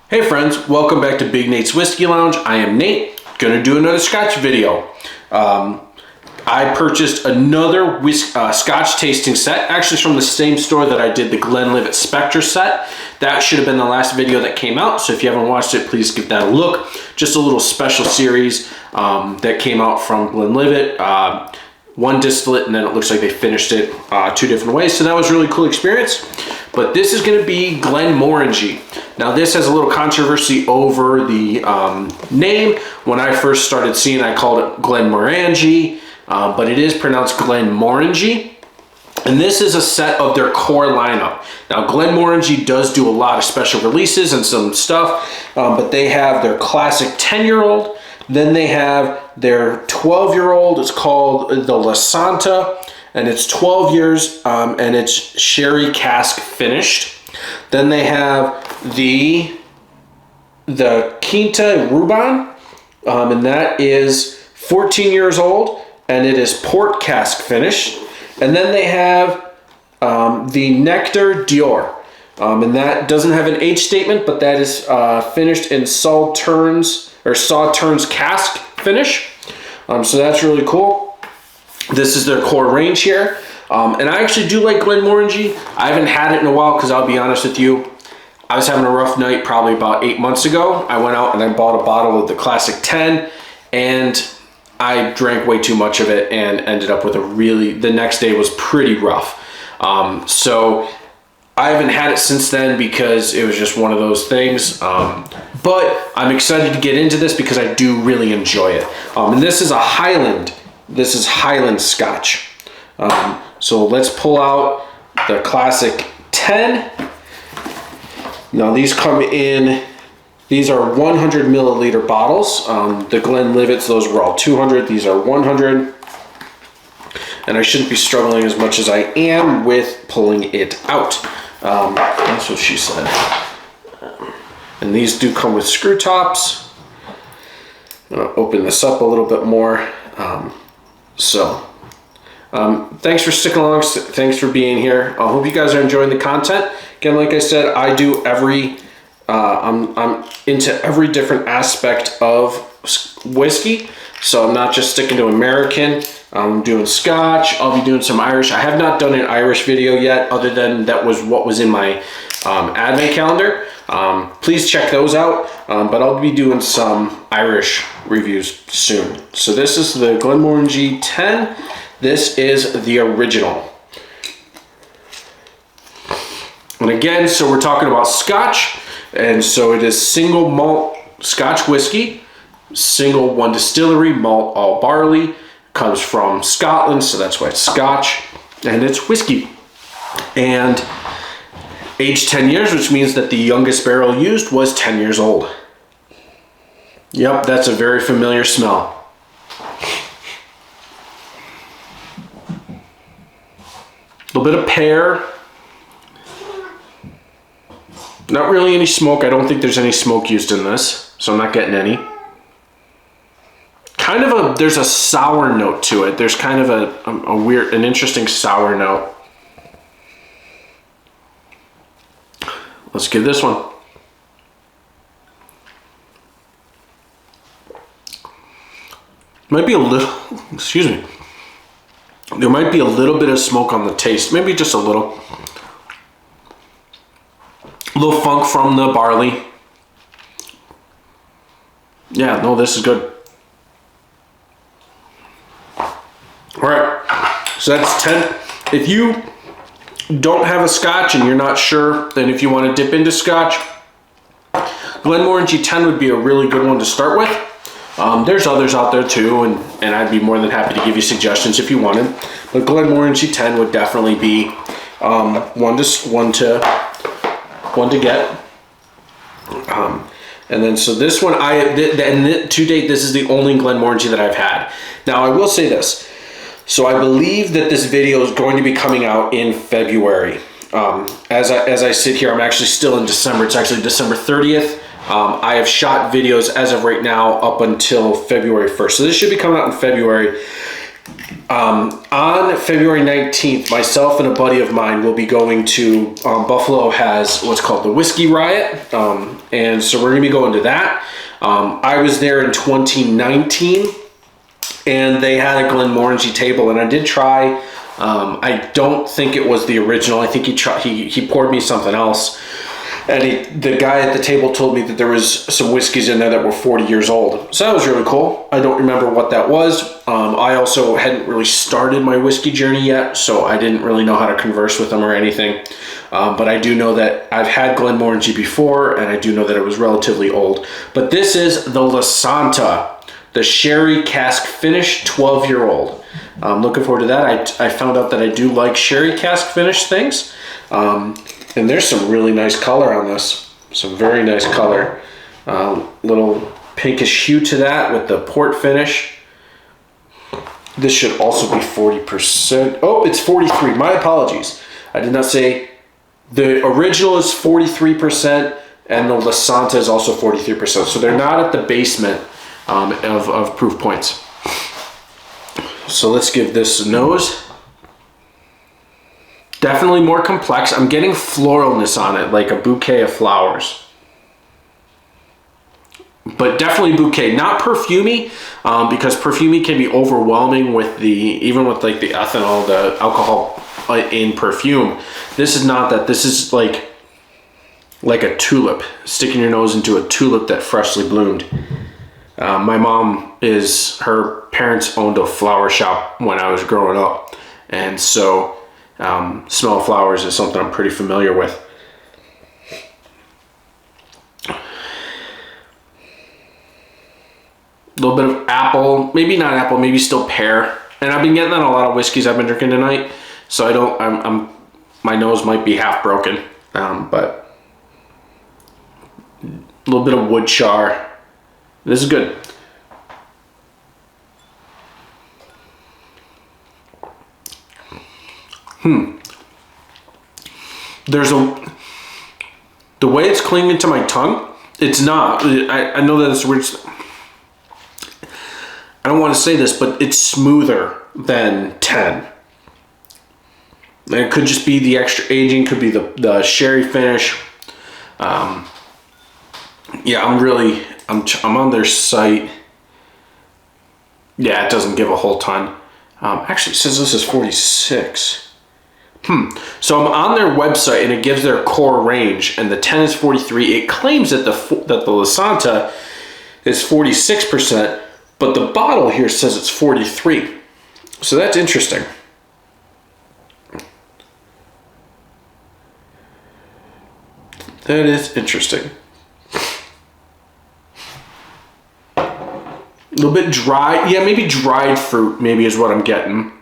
Hey friends, welcome back to Big Nate's Whiskey Lounge. I am Nate, gonna do another Scotch video. I purchased another Scotch tasting set, actually from the same store that I did the Glenlivet Spectre set. That should have been the last video that came out, so if you haven't watched it, please give that a look. Just a little special series that came out from Glenlivet. One distillate, and then it looks like they finished it two different ways, so that was a really cool experience. But this is going to be Glenmorangie. Now this has a little controversy over the name. When I first started seeing, I called it Glenmorangie, but it is pronounced Glenmorangie. And this is a set of their core lineup. Now Glenmorangie does do a lot of special releases and some stuff, but they have their classic 10-year-old. Then they have their 12-year-old. It's called the La Santa, and it's 12 years, and it's sherry cask finished. Then they have the Quinta Ruban, and that is 14 years old, and it is port cask finished. And then they have the Nectar Dior, and that doesn't have an age statement, but that is finished in Sauternes cask finish. So that's really cool. This is their core range here. And I actually do like Glenmorangie. I haven't had it in a while because I'll be honest with you, I was having a rough night probably about 8 months ago. I went out and I bought a bottle of the Classic 10 and I drank way too much of it and ended up with the next day was pretty rough. So I haven't had it since then because it was just one of those things. But I'm excited to get into this because I do really enjoy it. And this is a Highland. This is Highland Scotch. So let's pull out the Classic 10. Now these come in, these are 100 milliliter bottles. The Glenlivets, those were all 200. These are 100. And I shouldn't be struggling as much as I am with pulling it out. That's what she said. And these do come with screw tops. I'm gonna open this up a little bit more. Thanks for sticking along. Thanks for being here. I hope you guys are enjoying the content. Again, like I said, I do I'm into every different aspect of whiskey. So I'm not just sticking to American. I'm doing Scotch. I'll be doing some Irish. I have not done an Irish video yet, other than that was what was in my advent calendar. Please check those out. But I'll be doing some Irish reviews soon. So this is the Glenmorangie 10. This is the original. And again, so we're talking about Scotch. And so it is single malt Scotch whiskey, single one distillery, malt all barley. Comes from Scotland, so that's why it's Scotch, and it's whiskey. And aged 10 years, which means that the youngest barrel used was 10 years old. Yep, that's a very familiar smell. A little bit of pear. Not really any smoke. I don't think there's any smoke used in this, so I'm not getting any. There's a sour note to it. There's kind of an interesting sour note. Let's give this one. Might be a little, excuse me. There might be a little bit of smoke on the taste. Maybe just a little. A little funk from the barley. Yeah, no, this is good. All right, so that's 10. If you don't have a Scotch and you're not sure, then if you want to dip into Scotch, Glenmorangie 10 would be a really good one to start with. There's others out there too, and I'd be more than happy to give you suggestions if you wanted. But Glenmorangie 10 would definitely be one to get. And then so this one, to date, this is the only Glenmorangie that I've had. Now I will say this. So I believe that this video is going to be coming out in February. As I sit here, I'm actually still in December. It's actually December 30th. I have shot videos as of right now up until February 1st. So this should be coming out in February. On February 19th, myself and a buddy of mine will be going to Buffalo has what's called the Whiskey Riot. And so we're going to be going to that. I was there in 2019 and they had a Glenmorangie table and I did try. I don't think it was the original. I think he poured me something else. And the guy at the table told me that there was some whiskeys in there that were 40 years old. So that was really cool. I don't remember what that was. I also hadn't really started my whiskey journey yet, so I didn't really know how to converse with them or anything. But I do know that I've had Glenmorangie before, and I do know that it was relatively old. But this is the La Santa, the sherry cask finish 12-year-old. I'm looking forward to that. I found out that I do like sherry cask finish things. And there's some really nice color on this. Some very nice color. Little pinkish hue to that with the port finish. This should also be 40%. Oh, it's 43. My apologies. I did not say the original is 43% and the La Santa is also 43%. So they're not at the basement of proof points. So let's give this a nose. Definitely more complex. I'm getting floralness on it, like a bouquet of flowers. But definitely bouquet, not perfumey, because perfumey can be overwhelming with even with like the ethanol, the alcohol in perfume. This is not that. This is like a tulip, sticking your nose into a tulip that freshly bloomed. My mom her parents owned a flower shop when I was growing up, and so smell of flowers is something I'm pretty familiar with. A little bit of apple, maybe not apple, maybe still pear. And I've been getting that in a lot of whiskeys I've been drinking tonight. So my nose might be half broken, but a little bit of wood char. This is good. The way it's clinging to my tongue, it's not. I know that it's weird. I don't want to say this, but it's smoother than 10. And it could just be the extra aging, could be the sherry finish. Yeah, I'm on their site. Yeah, it doesn't give a whole ton. Actually, it says this is 46. So I'm on their website and it gives their core range, and the 10 is 43. It claims that the La Santa is 46%, but the bottle here says it's 43. So that's interesting. That is interesting. A little bit dry. Yeah, maybe dried fruit maybe is what I'm getting.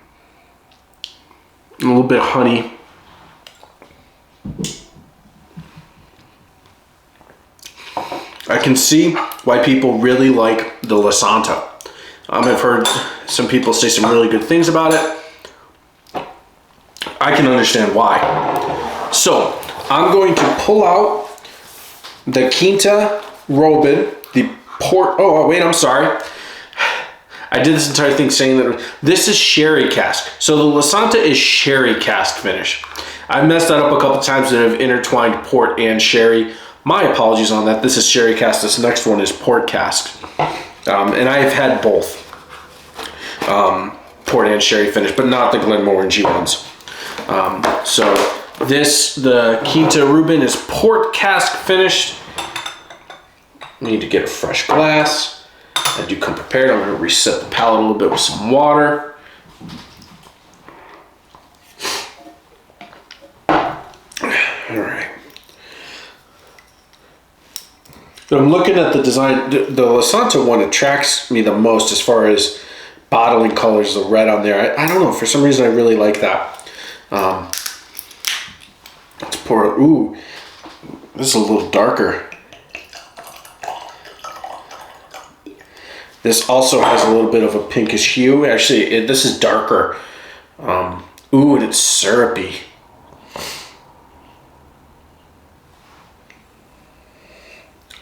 A little bit of honey. I can see why people really like the La Santa. I've heard some people say some really good things about it. I can understand why. So I'm going to pull out the Quinta Robin, the port. Oh, wait, I'm sorry. I did this entire thing saying that this is sherry cask. So the La Santa is sherry cask finish. I messed that up a couple times and have intertwined port and sherry. My apologies on that. This is sherry cask. This next one is port cask. And I have had both. Port and sherry finish, but not the Glenmorangie ones. So the Quinta Rubin is port cask finished. Need to get a fresh glass. I do come prepared. I'm going to reset the palate a little bit with some water. All right. I'm looking at the design. The La Santa one attracts me the most as far as bottling colors, the red on there. I don't know. For some reason, I really like that. Let's pour it. Ooh, this is a little darker. This also has a little bit of a pinkish hue. Actually, this is darker. Ooh, and it's syrupy.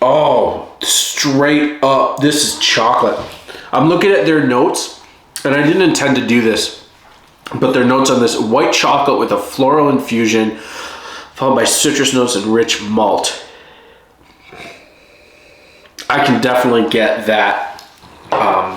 Oh, straight up, this is chocolate. I'm looking at their notes. and I didn't intend to do this, but their notes on this: white chocolate with a floral infusion, followed by citrus notes and rich malt. I can definitely get that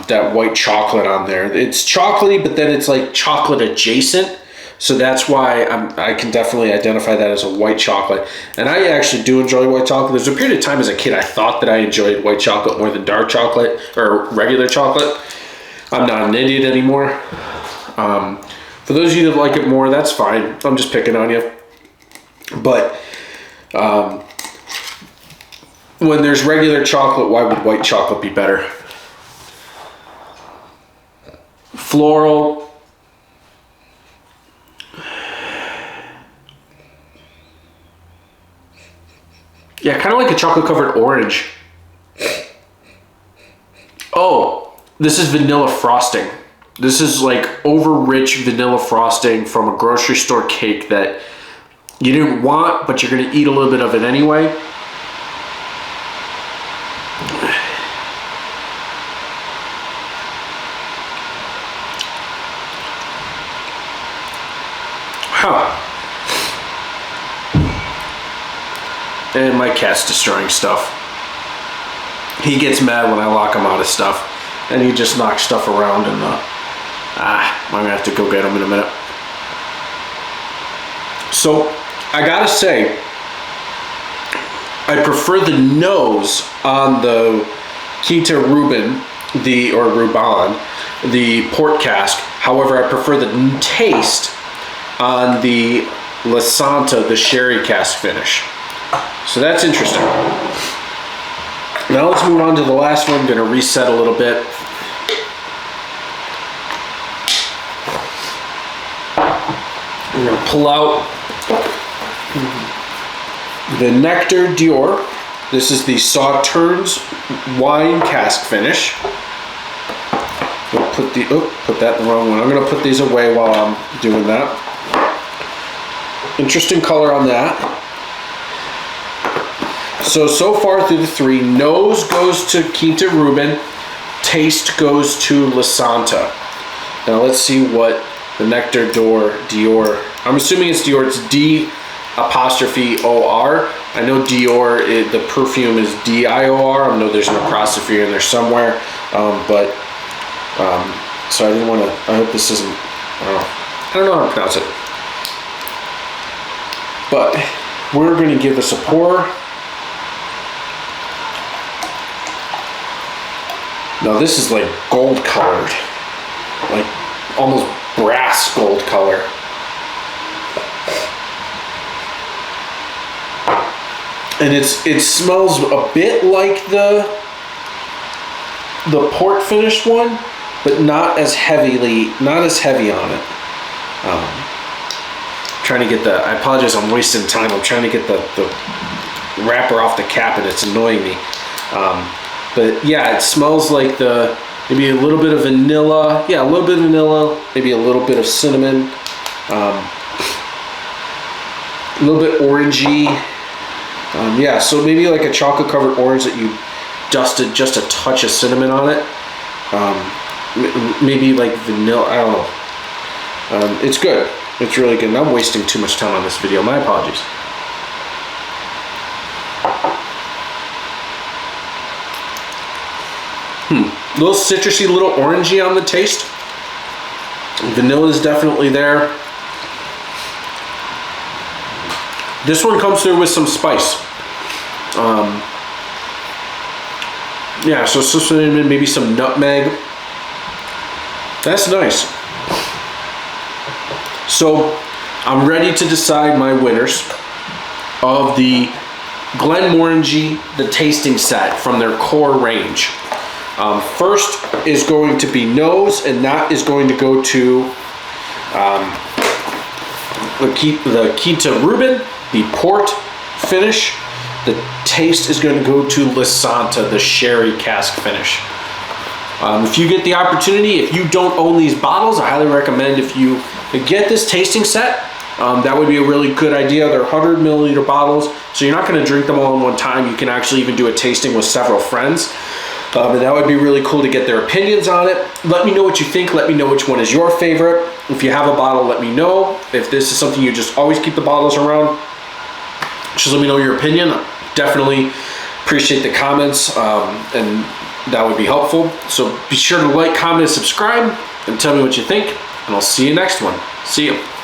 that white chocolate on there. It's chocolatey, but then it's like chocolate adjacent. So that's why I can definitely identify that as a white chocolate. And I actually do enjoy white chocolate. There's a period of time as a kid I thought that I enjoyed white chocolate more than dark chocolate or regular chocolate. I'm not an idiot anymore. For those of you that like it more, that's fine. I'm just picking on you. But when there's regular chocolate, why would white chocolate be better? Floral. Yeah, kind of like a chocolate-covered orange. Oh, this is vanilla frosting. This is like over-rich vanilla frosting from a grocery store cake that you didn't want, but you're going to eat a little bit of it anyway. Huh. And my cat's destroying stuff. He gets mad when I lock him out of stuff, and he just knocks stuff around, and I'm gonna have to go get him in a minute. So I gotta say, I prefer the nose on the Quinta Rubin, Ruban, the port cask. However, I prefer the taste on the La Santa, the sherry cask finish. So that's interesting. Now let's move on to the last one. I'm going to reset a little bit. We're going to pull out the Nectar Dior. This is the Sauternes wine cask finish. We'll put that in the wrong one. I'm going to put these away while I'm doing that. Interesting color on that. So far through the three, nose goes to Quinta Rubin, taste goes to La Santa. Now let's see what the Nectar Dior, I'm assuming it's Dior, it's D''OR. I know Dior, the perfume is DIOR. I know there's an apostrophe in there somewhere, so I didn't want to, I hope this isn't, I don't know how to pronounce it. But we're going to give this a pour. Now this is like gold colored, like almost brass gold color. And it smells a bit like the port finished one, but not as heavy on it. Trying to get I apologize, I'm wasting time. I'm trying to get the wrapper off the cap and it's annoying me. But yeah, it smells like maybe a little bit of vanilla. Yeah, a little bit of vanilla, maybe a little bit of cinnamon. A little bit orangey. Yeah, so maybe like a chocolate covered orange that you dusted just a touch of cinnamon on it. Maybe like vanilla, I don't know. It's good. It's really good. And I'm wasting too much time on this video. My apologies. A little citrusy, a little orangey on the taste. Vanilla is definitely there. This one comes through with some spice. Yeah, so cinnamon, maybe some nutmeg. That's nice. So I'm ready to decide my winners of the Glenmorangie, the tasting set from their core range. First is going to be nose, and that is going to go to the Quinta Rubin, the port finish. The taste is going to go to La Santa, the sherry cask finish. If you get the opportunity, if you don't own these bottles, I highly recommend if you get this tasting set. That would be a really good idea. They're 100 milliliter bottles, so you're not going to drink them all in one time. You can actually even do a tasting with several friends. And that would be really cool to get their opinions on it. Let me know what you think. Let me know which one is your favorite. If you have a bottle, let me know. If this is something you just always keep the bottles around, just let me know your opinion. Definitely appreciate the comments, and that would be helpful. So be sure to like, comment, and subscribe, and tell me what you think, and I'll see you next one. See you.